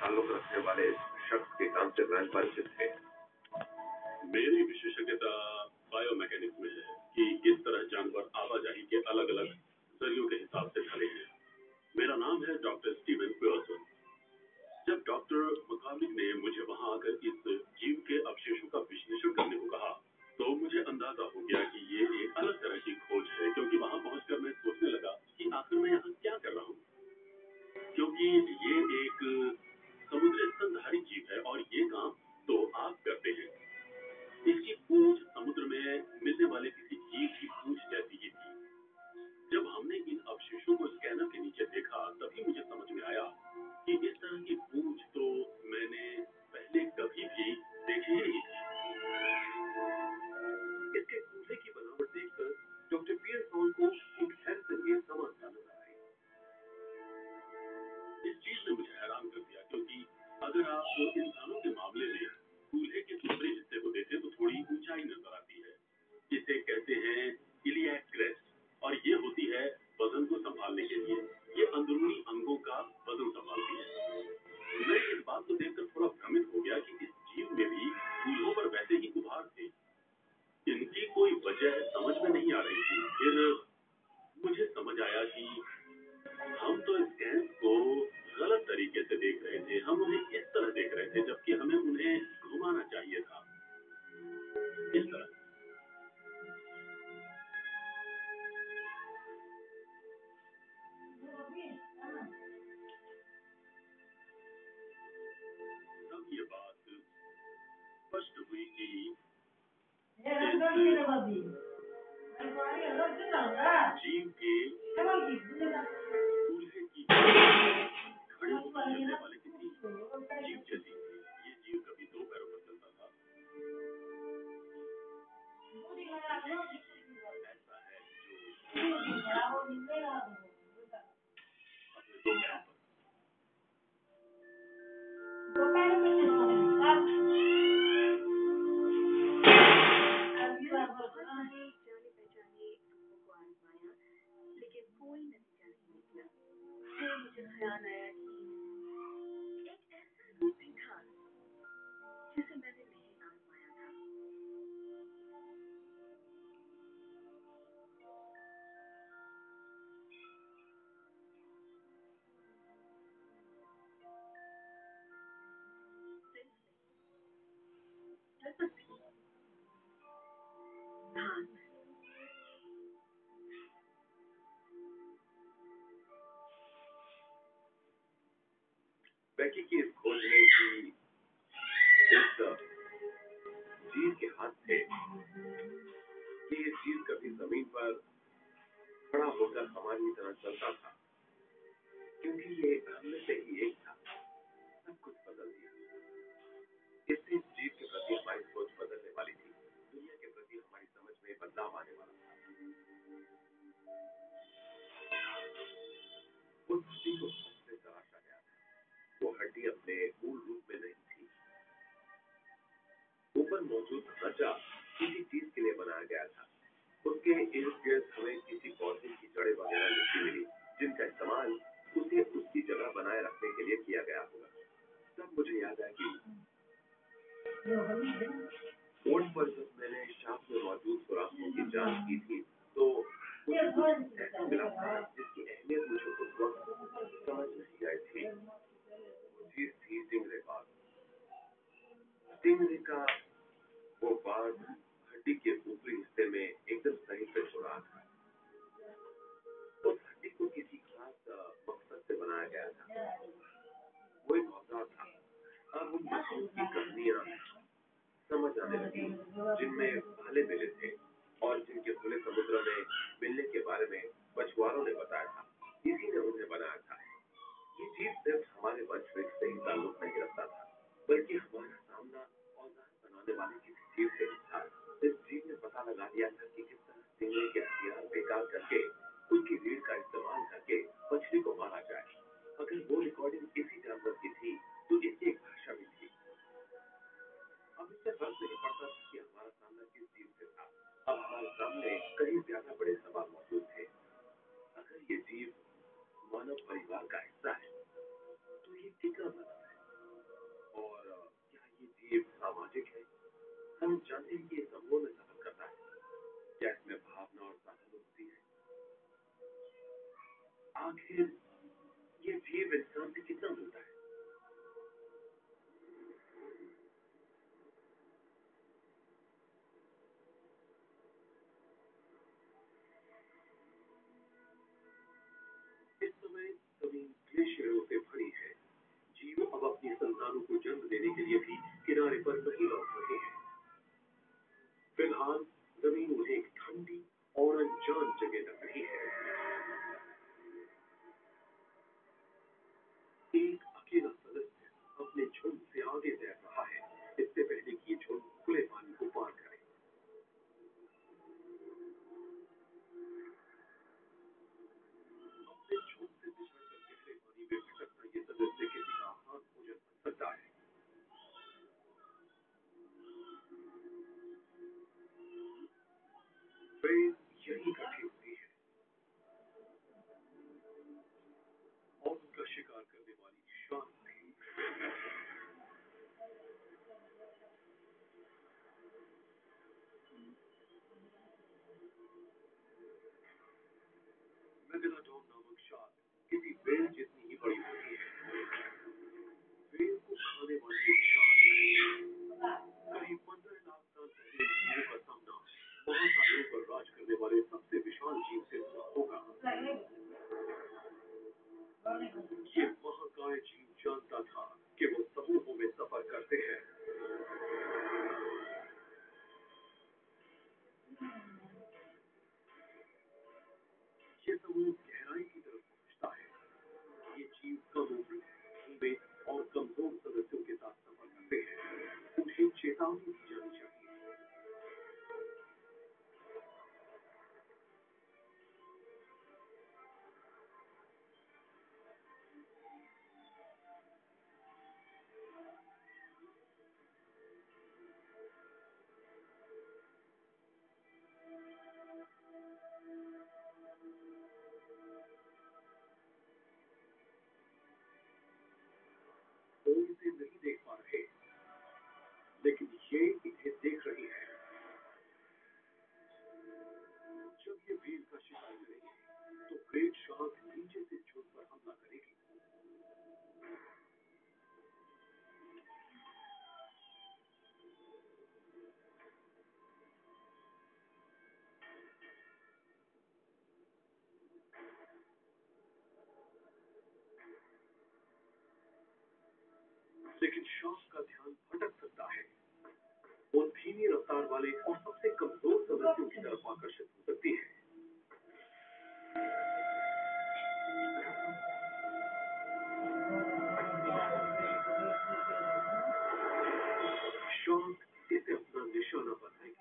ताल्लुक रखने वाले शख्स के काम से ब्रांड परिचित थे। मेरी विशेषज्ञता बायोमैकेनिक्स में है कि किस तरह जानवर आवाजाही के अलग अलग जरियों के हिसाब से ढले हैं। मेरा नाम है डॉक्टर स्टीवन पियर्सन। जब डॉक्टर मकाविक ने मुझे वहां आकर इस जीव के अवशेषों का विश्लेषण करने को कहा तो मुझे अंदाजा हो गया कि ये एक अलग तरह की खोज है, क्योंकि वहां पहुंचकर मैं सोचने लगा कि आखिर मैं यहाँ क्या कर रहा हूँ, क्योंकि ये एक समुद्री स्तनधारी जीव है और ये काम तो आप करते हैं। इसकी पूंछ समुद्र में मिलने वाले किसी जीव की पूंछ जैसी ही थी। जब हमने इन अवशेषों को स्कैनर के नीचे देखा तभी मुझे समझ में आया कि इस तरह की पूंछ तो मैंने पहले कभी भी देखी ही नहीं थी। इसके कूल्हे की बनावट देखकर डॉक्टर पियर्सन को एक हैरतअंगेज समानता नजर आई। इस चीज ने मुझे हैरान कर दिया, क्योंकि अगर आप इंसानों के मामले में कूल्हे के ऊपरी हिस्से को देखें तो थोड़ी ऊंचाई नजर आती है, जिसे कहते हैं इलियाक क्रेस्ट, और ये होती है वजन को संभालने के लिए। ये अंदरूनी अंगों का वजन संभालती है। मैं इस बात को देखकर थोड़ा भ्रमित हो गया कि इस जीव में भी कूल्हों पर वैसे ही उभार थे। इनकी कोई वजह समझ में नहीं आ रही थी। फिर मुझे समझ आया कि हम तो स्कैन को गलत तरीके से देख रहे थे। हम उन्हें इस तरह देख रहे थे जबकि हमें उन्हें घुमाना चाहिए था, इस तरह। तब ये बात स्पष्ट हुई कि जीव के दूल्हे की खड़े होकर चलने वाले किसी जीव जैसी थी। ये जीव कभी दो पैरों पर चलता था। ऐसा है जो अपने दो पैरों पर। लेकिन कोई नतीजा नहीं निकला। फिर मुझे ख्याल आया कि एक ऐसा रूप भी था जिसे मैंने नहीं आजमाया था। बैकी की इस खोज ने कि इस जीव के हाथ थे कि ये जीव कभी जमीन पर खड़ा होकर हमारी तरह चलता था, क्योंकि ये हमने से ही एक था। सब कुछ बदल दिया। इससे जीव के प्रति हमारी सोच बदलने वाली थी। दुनिया के प्रति हमारी समझ में बदलाव आने वाला था। उस हड्डी को से तराशा गया था। वो हड्डी अपने मूल रूप में नहीं थी। ऊपर मौजूद ढांचा किसी चीज के लिए बनाया गया था। उसके इर्द गिर्द हमें किसी पौधे की जड़ें वगैरह लिखी मिली, जिनका इस्तेमाल उसे उसकी जगह बनाए रखने के लिए किया गया होगा। तब मुझे याद आया कि बोर्ड पर जब मैंने शाफ्ट में मौजूद सुराखों की जांच की थी तो मुझे कुछ ऐसा मिला था जिसकी अहमियत मुझे उस वक्त समझ नहीं आई थी। वो चीज थी स्टिंगरे बाग। स्टिंगरे का वो बाग हड्डी के ऊपरी हिस्से में एकदम सही फिट हो रहा था। उस हड्डी को किसी खास मकसद से बनाया गया था। वो एक औजार था। अब उन मछलियों की कहानियां समझ आने लगी, जिनमें भाले मिले थे और जिनके खुले समुद्र में मिलने के बारे में मछुआरों ने बताया था। इसी ने उन्हें बनाया था। ये जीव सिर्फ हमारे वंशवेग से ही ताल्लुक नहीं रखता था, बल्कि हमारा सामना औजार बनाने वाले किसी जीव से ही था। इस जीव ने पता लगा लिया था कि किस तरह स्टिंगरे के हथियार बेकार करके उनकी रीढ़ का इस्तेमाल करके मछली को मारा जाए। अगर वो रिकॉर्डिंग इसी जानवर की थी तो इसकी एक भाषा भी थी। अब इससे फर्क नहीं पड़ता था कि हमारा सामना किस जीव से था। अब हमारे सामने कई ज्यादा बड़े सवाल मौजूद थे। अगर ये जीव मानव परिवार का हिस्सा है तो ये कितना मानव है? जीव सामाजिक है। हम जानते हैं कि ये समूह में सफर करता है, क्या इसमें भावना और सहानुभूति है? आखिर ये जीव इंसान से कितना मिलता है? इस समय जमीन ग्लेशियरों से भरी है। जीव अब अपनी संतानों को जन्म देने के लिए भी किनारे पर नहीं लौट रहे हैं। फिलहाल जमीन उन्हें एक ठंडी और अनजान जगह लग रही है। एक अकेला सदस्य अपने झुंड से आगे तैर रहा है, इससे पहले कि ये झुंड खुले पानी को पार करे। अपने झुंड से बिछड़कर गहरे पानी में भटकता ये सदस्य किसी का आसान भोजन बन सकता है। वे यही इकट्ठी होती है और उनका शिकार करने वाली शान भी। मेगालोडॉन नामक शार्क किसी व्हेल जितनी ही बड़ी होती है। व्हेल को खाने वाली एक शार्क करीब 15 लाख साल पहले इन जीवों का सामना महासागरों पर राज करने वाले सबसे विशाल जीव से हुआ होगा। ये महाकाय जीव जानता था कि वो समूहों में सफर करते हैं। ये समूह गहराई की तरफ पहुंचता है। ये जीव कम उम्र, धीमे और कमजोर सदस्यों के साथ सफर करते हैं। उन्हें चेतावनी दी जानी चाहिए। वो इसे नहीं देख पा रहे, लेकिन ये इन्हें देख रही है। जब ये व्हेल का शिकार करेगी, तो ग्रेट शार्क नीचे से झुंड पर हमला करेगी। लेकिन शार्क का ध्यान भटक सकता है। वो धीमी रफ्तार वाले और सबसे कमजोर सदस्यों की तरफ आकर्षित हो सकती है। शार्क इसे अपना निशाना बनाएगी।